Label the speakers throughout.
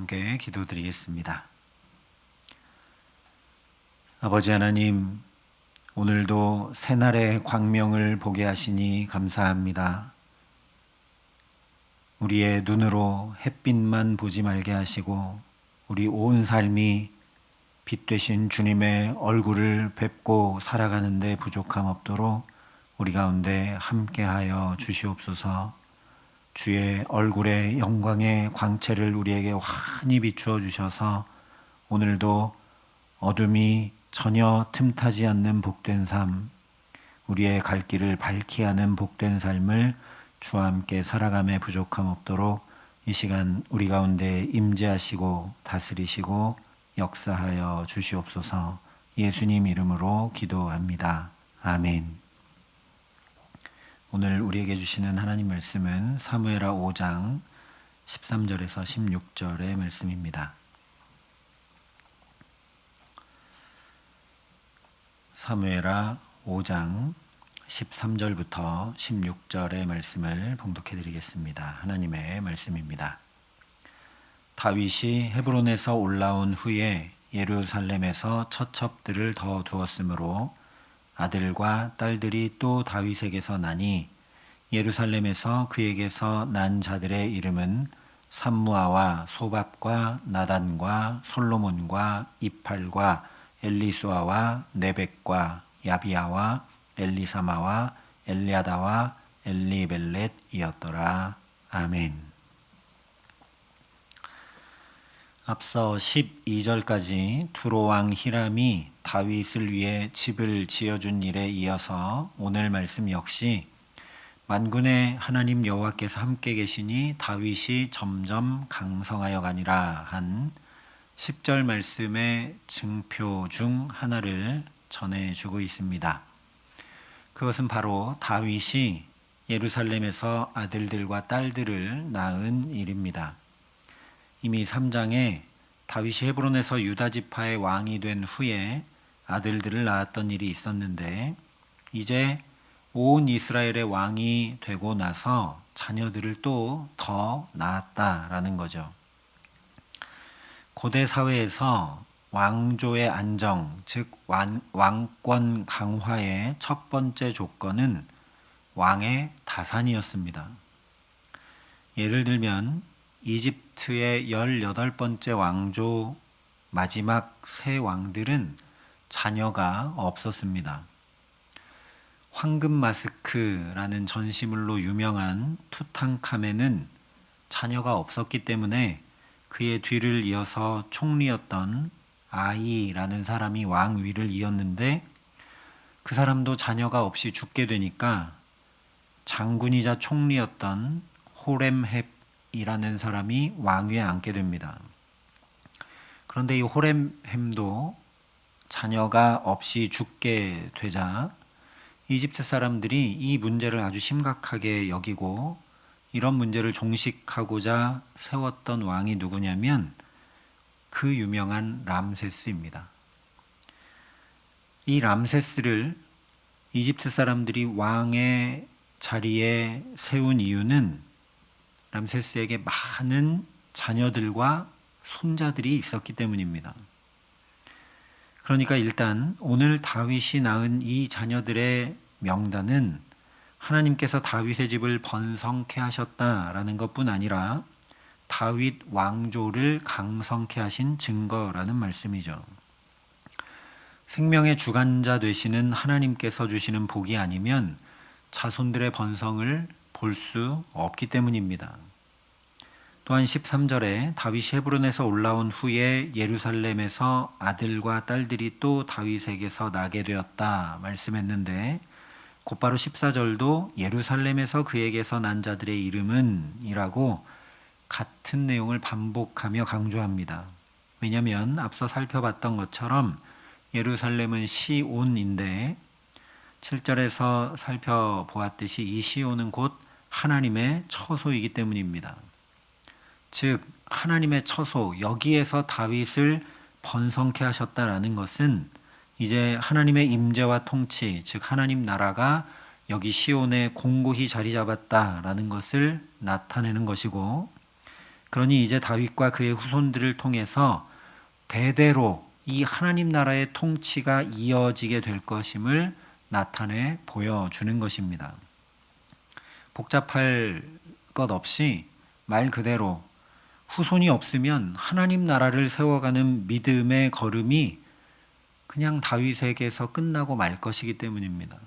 Speaker 1: 함께 기도드리겠습니다. 아버지 하나님, 오늘도 새날의 광명을 보게 하시니 감사합니다. 우리의 눈으로 햇빛만 보지 말게 하시고 우리 온 삶이 빛 되신 주님의 얼굴을 뵙고 살아가는 데 부족함 없도록 우리 가운데 함께하여 주시옵소서. 주의 얼굴의 영광의 광채를 우리에게 환히 비추어 주셔서 오늘도 어둠이 전혀 틈타지 않는 복된 삶, 우리의 갈 길을 밝히 하는 복된 삶을 주와 함께 살아감에 부족함 없도록 이 시간 우리 가운데 임재하시고 다스리시고 역사하여 주시옵소서. 예수님 이름으로 기도합니다. 아멘. 오늘 우리에게 주시는 하나님 말씀은 사무엘하 5장 13절에서 16절의 말씀입니다. 사무엘하 5장 13절부터 16절의 말씀을 봉독해 드리겠습니다. 하나님의 말씀입니다. 다윗이 헤브론에서 올라온 후에 예루살렘에서 처첩들을 더 두었으므로 아들과 딸들이 또 다윗에게서 나니 예루살렘에서 그에게서 난 자들의 이름은 삼무아와 소밥과 나단과 솔로몬과 이팔과 엘리수아와 네벡과 야비아와 엘리사마와 엘리아다와 엘리벨렛이었더라. 아멘. 앞서 12절까지 두로왕 히람이 다윗을 위해 집을 지어준 일에 이어서 오늘 말씀 역시 만군의 하나님 여호와께서 함께 계시니 다윗이 점점 강성하여 가니라 한 10절 말씀의 증표 중 하나를 전해주고 있습니다. 그것은 바로 다윗이 예루살렘에서 아들들과 딸들을 낳은 일입니다. 이미 3장에 다윗이 헤브론에서 유다 지파의 왕이 된 후에 아들들을 낳았던 일이 있었는데 이제 온 이스라엘의 왕이 되고 나서 자녀들을 또 더 낳았다라는 거죠. 고대 사회에서 왕조의 안정, 즉 왕권 강화의 첫 번째 조건은 왕의 다산이었습니다. 예를 들면 이집트의 18번째 왕조 마지막 세 왕들은 자녀가 없었습니다. 황금 마스크라는 전시물로 유명한 투탕카멘은 자녀가 없었기 때문에 그의 뒤를 이어서 총리였던 아이라는 사람이 왕위를 이었는데 그 사람도 자녀가 없이 죽게 되니까 장군이자 총리였던 호렘헵이라는 사람이 왕위에 앉게 됩니다. 그런데 이 호렘헵도 자녀가 없이 죽게 되자 이집트 사람들이 이 문제를 아주 심각하게 여기고 이런 문제를 종식하고자 세웠던 왕이 누구냐면 그 유명한 람세스입니다. 이 람세스를 이집트 사람들이 왕의 자리에 세운 이유는 람세스에게 많은 자녀들과 손자들이 있었기 때문입니다. 그러니까 일단 오늘 다윗이 낳은 이 자녀들의 명단은 하나님께서 다윗의 집을 번성케 하셨다라는 것뿐 아니라 다윗 왕조를 강성케 하신 증거라는 말씀이죠. 생명의 주관자 되시는 하나님께서 주시는 복이 아니면 자손들의 번성을 볼 수 없기 때문입니다. 또한 13절에 다윗이 헤브론에서 올라온 후에 예루살렘에서 아들과 딸들이 또 다윗에게서 나게 되었다 말씀했는데 곧바로 14절도 예루살렘에서 그에게서 난 자들의 이름은 이라고 같은 내용을 반복하며 강조합니다. 왜냐하면 앞서 살펴봤던 것처럼 예루살렘은 시온인데 7절에서 살펴보았듯이 이 시온은 곧 하나님의 처소이기 때문입니다. 즉 하나님의 처소, 여기에서 다윗을 번성케 하셨다라는 것은 이제 하나님의 임재와 통치, 즉 하나님 나라가 여기 시온에 공고히 자리 잡았다라는 것을 나타내는 것이고 그러니 이제 다윗과 그의 후손들을 통해서 대대로 이 하나님 나라의 통치가 이어지게 될 것임을 나타내 보여주는 것입니다. 복잡할 것 없이 말 그대로 후손이 없으면 하나님 나라를 세워가는 믿음의 걸음이 그냥 다윗에게서 끝나고 말 것이기 때문입니다.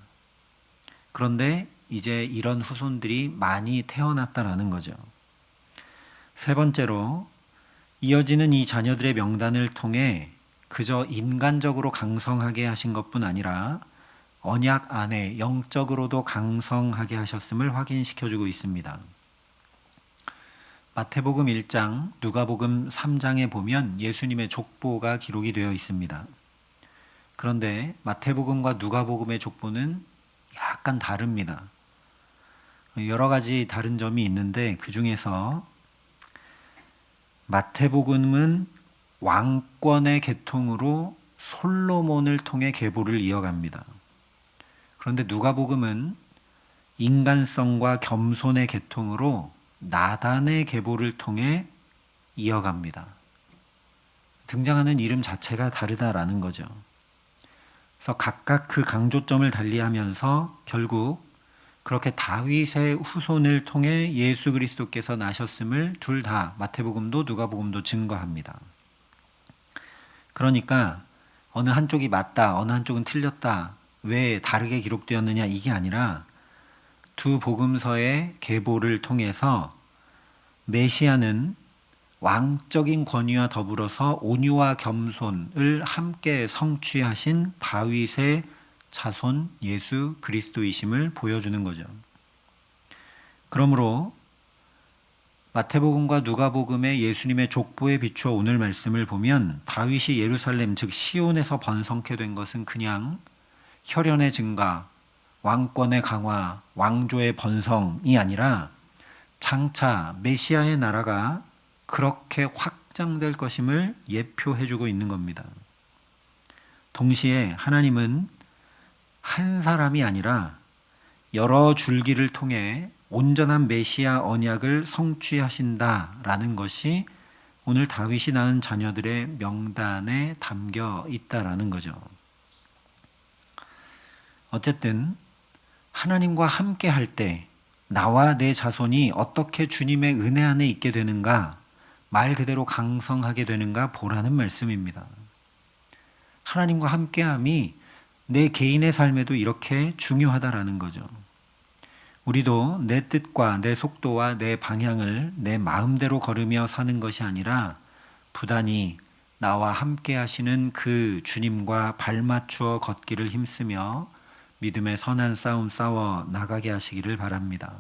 Speaker 1: 그런데 이제 이런 후손들이 많이 태어났다라는 거죠. 세 번째로 이어지는 이 자녀들의 명단을 통해 그저 인간적으로 강성하게 하신 것뿐 아니라 언약 안에 영적으로도 강성하게 하셨음을 확인시켜주고 있습니다. 마태복음 1장, 누가복음 3장에 보면 예수님의 족보가 기록이 되어 있습니다. 그런데 마태복음과 누가복음의 족보는 약간 다릅니다. 여러 가지 다른 점이 있는데 그 중에서 마태복음은 왕권의 계통으로 솔로몬을 통해 계보를 이어갑니다. 그런데 누가복음은 인간성과 겸손의 계통으로 나단의 계보를 통해 이어갑니다. 등장하는 이름 자체가 다르다라는 거죠. 그래서 각각 그 강조점을 달리하면서 결국 그렇게 다윗의 후손을 통해 예수 그리스도께서 나셨음을 둘 다 마태복음도 누가복음도 증거합니다. 그러니까 어느 한쪽이 맞다, 어느 한쪽은 틀렸다, 왜 다르게 기록되었느냐 이게 아니라 두 복음서의 계보를 통해서 메시아는 왕적인 권위와 더불어서 온유와 겸손을 함께 성취하신 다윗의 자손 예수 그리스도이심을 보여주는 거죠. 그러므로 마태복음과 누가복음의 예수님의 족보에 비추어 오늘 말씀을 보면 다윗이 예루살렘 즉 시온에서 번성케 된 것은 그냥 혈연의 증가, 왕권의 강화, 왕조의 번성이 아니라 장차 메시아의 나라가 그렇게 확장될 것임을 예표해주고 있는 겁니다. 동시에 하나님은 한 사람이 아니라 여러 줄기를 통해 온전한 메시아 언약을 성취하신다라는 것이 오늘 다윗이 낳은 자녀들의 명단에 담겨 있다라는 거죠. 어쨌든 하나님과 함께 할 때 나와 내 자손이 어떻게 주님의 은혜 안에 있게 되는가, 말 그대로 강성하게 되는가 보라는 말씀입니다. 하나님과 함께함이 내 개인의 삶에도 이렇게 중요하다라는 거죠. 우리도 내 뜻과 내 속도와 내 방향을 내 마음대로 걸으며 사는 것이 아니라 부단히 나와 함께 하시는 그 주님과 발맞추어 걷기를 힘쓰며 믿음의 선한 싸움 싸워 나가게 하시기를 바랍니다.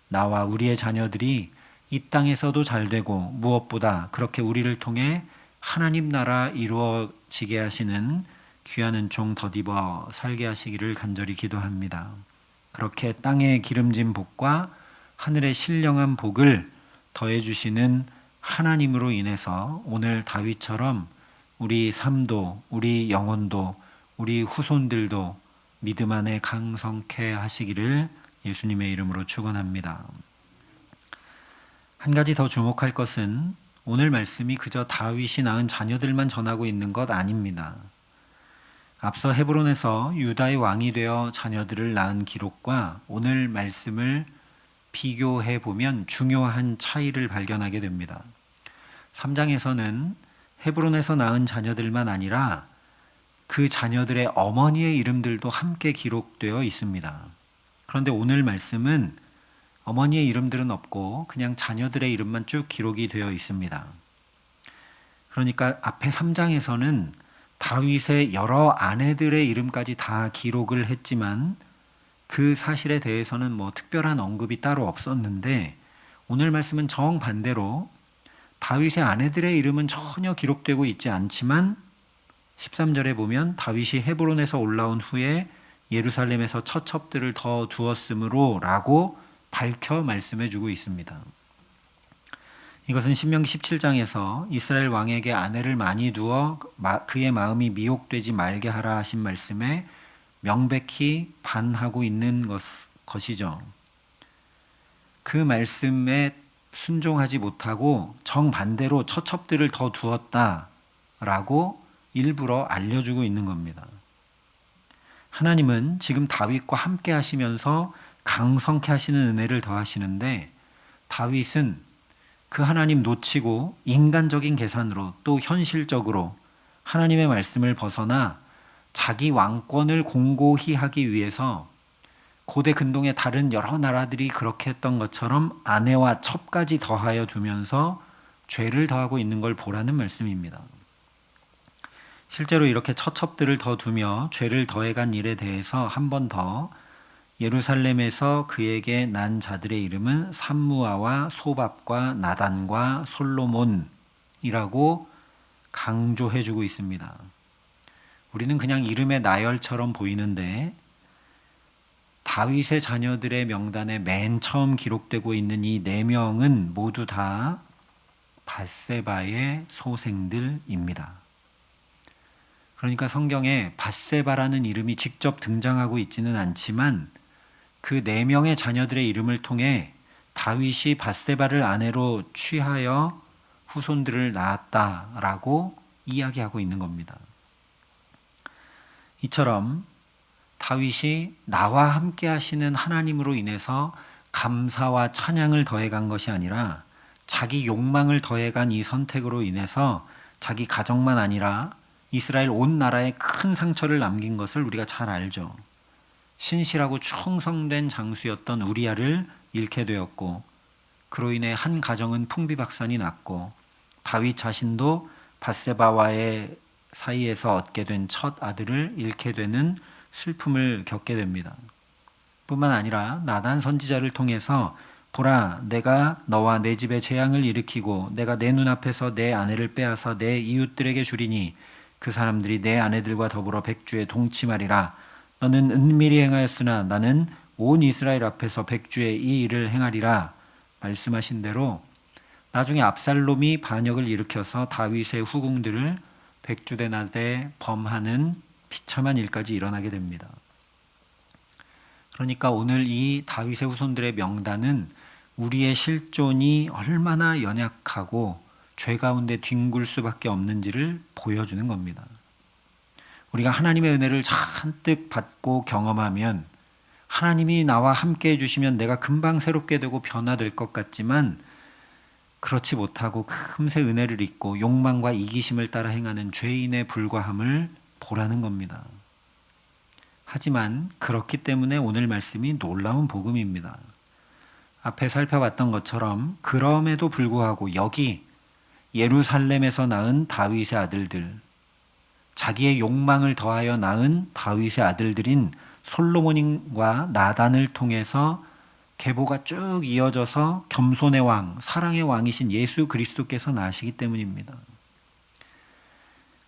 Speaker 1: 나와 우리의 자녀들이 이 땅에서도 잘되고 무엇보다 그렇게 우리를 통해 하나님 나라 이루어지게 하시는 귀한 은총 덧입어 살게 하시기를 간절히 기도합니다. 그렇게 땅의 기름진 복과 하늘의 신령한 복을 더해 주시는 하나님으로 인해서 오늘 다윗처럼 우리 삶도 우리 영혼도 우리 후손들도 믿음 안에 강성케 하시기를 예수님의 이름으로 축원합니다. 한 가지 더 주목할 것은 오늘 말씀이 그저 다윗이 낳은 자녀들만 전하고 있는 것 아닙니다. 앞서 헤브론에서 유다의 왕이 되어 자녀들을 낳은 기록과 오늘 말씀을 비교해 보면 중요한 차이를 발견하게 됩니다. 3장에서는 헤브론에서 낳은 자녀들만 아니라 그 자녀들의 어머니의 이름들도 함께 기록되어 있습니다. 그런데 오늘 말씀은 어머니의 이름들은 없고 그냥 자녀들의 이름만 쭉 기록이 되어 있습니다. 그러니까 앞에 3장에서는 다윗의 여러 아내들의 이름까지 다 기록을 했지만 그 사실에 대해서는 뭐 특별한 언급이 따로 없었는데 오늘 말씀은 정반대로 다윗의 아내들의 이름은 전혀 기록되고 있지 않지만 13절에 보면 다윗이 헤브론에서 올라온 후에 예루살렘에서 처첩들을 더 두었으므로 라고 밝혀 말씀해 주고 있습니다. 이것은 신명기 17장에서 이스라엘 왕에게 아내를 많이 두어 그의 마음이 미혹되지 말게 하라 하신 말씀에 명백히 반하고 있는 것이죠. 그 말씀에 순종하지 못하고 정반대로 처첩들을 더 두었다라고 일부러 알려주고 있는 겁니다. 하나님은 지금 다윗과 함께 하시면서 강성케 하시는 은혜를 더하시는데, 다윗은 그 하나님 놓치고 인간적인 계산으로 또 현실적으로 하나님의 말씀을 벗어나 자기 왕권을 공고히 하기 위해서 고대 근동의 다른 여러 나라들이 그렇게 했던 것처럼 아내와 첩까지 더하여 두면서 죄를 더하고 있는 걸 보라는 말씀입니다. 실제로 이렇게 처첩들을 더 두며 죄를 더해간 일에 대해서 한 번 더 예루살렘에서 그에게 난 자들의 이름은 삼무아와 소밥과 나단과 솔로몬이라고 강조해주고 있습니다. 우리는 그냥 이름의 나열처럼 보이는데 다윗의 자녀들의 명단에 맨 처음 기록되고 있는 이 4명은 모두 다 밧세바의 소생들입니다. 그러니까 성경에 밧세바라는 이름이 직접 등장하고 있지는 않지만 그 4명의 자녀들의 이름을 통해 다윗이 밧세바를 아내로 취하여 후손들을 낳았다라고 이야기하고 있는 겁니다. 이처럼 다윗이 나와 함께 하시는 하나님으로 인해서 감사와 찬양을 더해간 것이 아니라 자기 욕망을 더해간 이 선택으로 인해서 자기 가정만 아니라 이스라엘 온 나라에 큰 상처를 남긴 것을 우리가 잘 알죠. 신실하고 충성된 장수였던 우리아를 잃게 되었고, 그로 인해 한 가정은 풍비박산이 났고, 다윗 자신도 밧세바와의 사이에서 얻게 된 첫 아들을 잃게 되는 슬픔을 겪게 됩니다. 뿐만 아니라 나단 선지자를 통해서 보라, 내가 너와 내 집에 재앙을 일으키고 내가 내 눈앞에서 내 아내를 빼앗아 내 이웃들에게 주리니 그 사람들이 내 아내들과 더불어 백주에 동침하리라. 너는 은밀히 행하였으나 나는 온 이스라엘 앞에서 백주에 이 일을 행하리라 말씀하신 대로 나중에 압살롬이 반역을 일으켜서 다윗의 후궁들을 백주대낮에 범하는 비참한 일까지 일어나게 됩니다. 그러니까 오늘 이 다윗의 후손들의 명단은 우리의 실존이 얼마나 연약하고 죄 가운데 뒹굴 수밖에 없는지를 보여주는 겁니다. 우리가 하나님의 은혜를 잔뜩 받고 경험하면 하나님이 나와 함께 해주시면 내가 금방 새롭게 되고 변화될 것 같지만 그렇지 못하고 금세 은혜를 잊고 욕망과 이기심을 따라 행하는 죄인의 불과함을 보라는 겁니다. 하지만 그렇기 때문에 오늘 말씀이 놀라운 복음입니다. 앞에 살펴봤던 것처럼 그럼에도 불구하고 여기 예루살렘에서 낳은 다윗의 아들들, 자기의 욕망을 더하여 낳은 다윗의 아들들인 솔로몬과 나단을 통해서 계보가 쭉 이어져서 겸손의 왕, 사랑의 왕이신 예수 그리스도께서 나시기 때문입니다.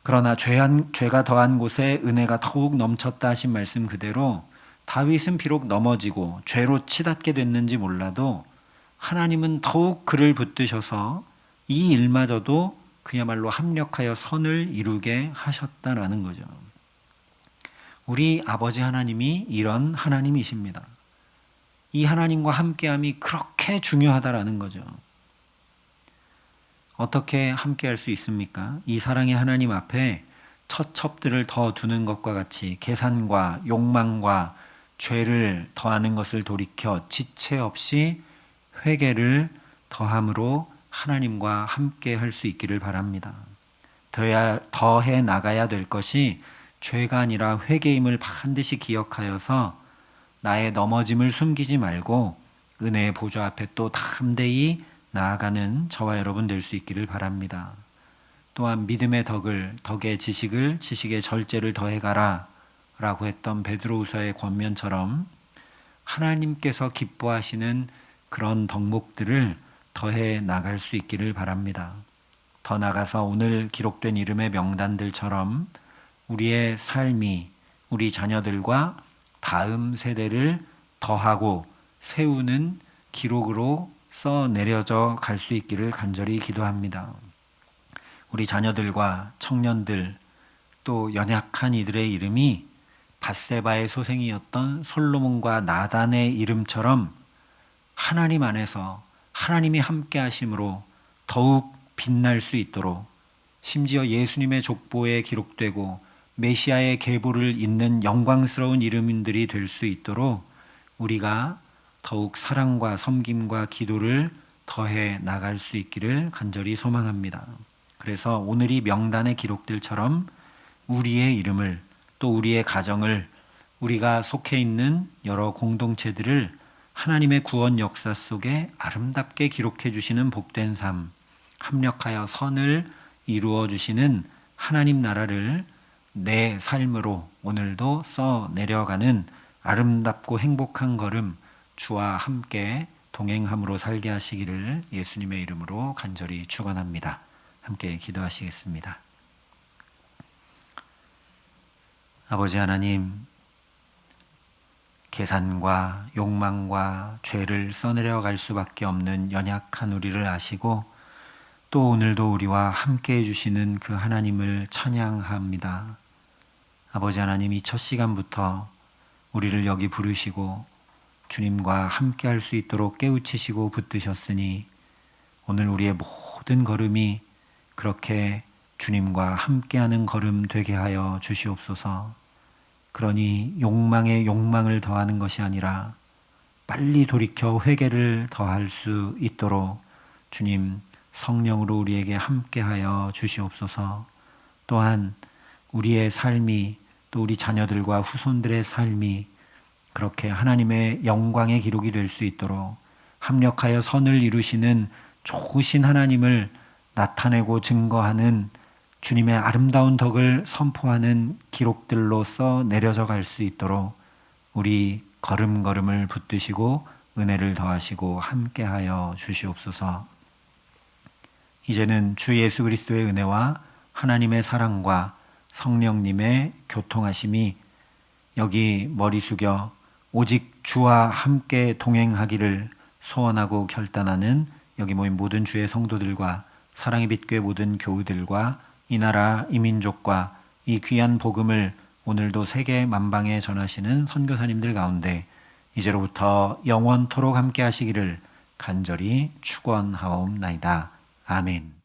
Speaker 1: 그러나 죄가 더한 곳에 은혜가 더욱 넘쳤다 하신 말씀 그대로 다윗은 비록 넘어지고 죄로 치닫게 됐는지 몰라도 하나님은 더욱 그를 붙드셔서 이 일마저도 그야말로 합력하여 선을 이루게 하셨다라는 거죠. 우리 아버지 하나님이 이런 하나님이십니다. 이 하나님과 함께함이 그렇게 중요하다라는 거죠. 어떻게 함께할 수 있습니까? 이 사랑의 하나님 앞에 처첩들을 더 두는 것과 같이 계산과 욕망과 죄를 더하는 것을 돌이켜 지체 없이 회개를 더함으로 하나님과 함께 할 수 있기를 바랍니다. 더해 나가야 될 것이 죄가 아니라 회개임을 반드시 기억하여서 나의 넘어짐을 숨기지 말고 은혜의 보좌 앞에 또 담대히 나아가는 저와 여러분 될 수 있기를 바랍니다. 또한 믿음의 덕의 지식을, 지식의 절제를 더해가라 라고 했던 베드로후서의 권면처럼 하나님께서 기뻐하시는 그런 덕목들을 더해 나갈 수 있기를 바랍니다. 더 나아가서 오늘 기록된 이름의 명단들처럼 우리의 삶이 우리 자녀들과 다음 세대를 더하고 세우는 기록으로 써내려져 갈 수 있기를 간절히 기도합니다. 우리 자녀들과 청년들 또 연약한 이들의 이름이 밧세바의 소생이었던 솔로몬과 나단의 이름처럼 하나님 안에서 하나님이 함께 하심으로 더욱 빛날 수 있도록, 심지어 예수님의 족보에 기록되고 메시아의 계보를 잇는 영광스러운 이름들이 될 수 있도록 우리가 더욱 사랑과 섬김과 기도를 더해 나갈 수 있기를 간절히 소망합니다. 그래서 오늘 이 명단에 기록들처럼 우리의 이름을, 또 우리의 가정을, 우리가 속해 있는 여러 공동체들을 하나님의 구원 역사 속에 아름답게 기록해 주시는 복된 삶, 합력하여 선을 이루어 주시는 하나님 나라를 내 삶으로 오늘도 써 내려가는 아름답고 행복한 걸음, 주와 함께 동행함으로 살게 하시기를 예수님의 이름으로 간절히 축원합니다. 함께 기도하시겠습니다. 아버지 하나님, 계산과 욕망과 죄를 써내려갈 수밖에 없는 연약한 우리를 아시고 또 오늘도 우리와 함께 해주시는 그 하나님을 찬양합니다. 아버지 하나님, 이 첫 시간부터 우리를 여기 부르시고 주님과 함께 할 수 있도록 깨우치시고 붙드셨으니 오늘 우리의 모든 걸음이 그렇게 주님과 함께하는 걸음 되게 하여 주시옵소서. 그러니 욕망에 욕망을 더하는 것이 아니라 빨리 돌이켜 회개를 더할 수 있도록 주님 성령으로 우리에게 함께하여 주시옵소서. 또한 우리의 삶이, 또 우리 자녀들과 후손들의 삶이 그렇게 하나님의 영광의 기록이 될 수 있도록 합력하여 선을 이루시는 좋으신 하나님을 나타내고 증거하는 주님의 아름다운 덕을 선포하는 기록들로서 내려져 갈 수 있도록 우리 걸음걸음을 붙드시고 은혜를 더하시고 함께하여 주시옵소서. 이제는 주 예수 그리스도의 은혜와 하나님의 사랑과 성령님의 교통하심이 여기 머리 숙여 오직 주와 함께 동행하기를 소원하고 결단하는 여기 모인 모든 주의 성도들과 사랑의 빛교회 모든 교우들과 이 나라 이 민족과 이 귀한 복음을 오늘도 세계 만방에 전하시는 선교사님들 가운데 이제로부터 영원토록 함께 하시기를 간절히 축원하옵나이다. 아멘.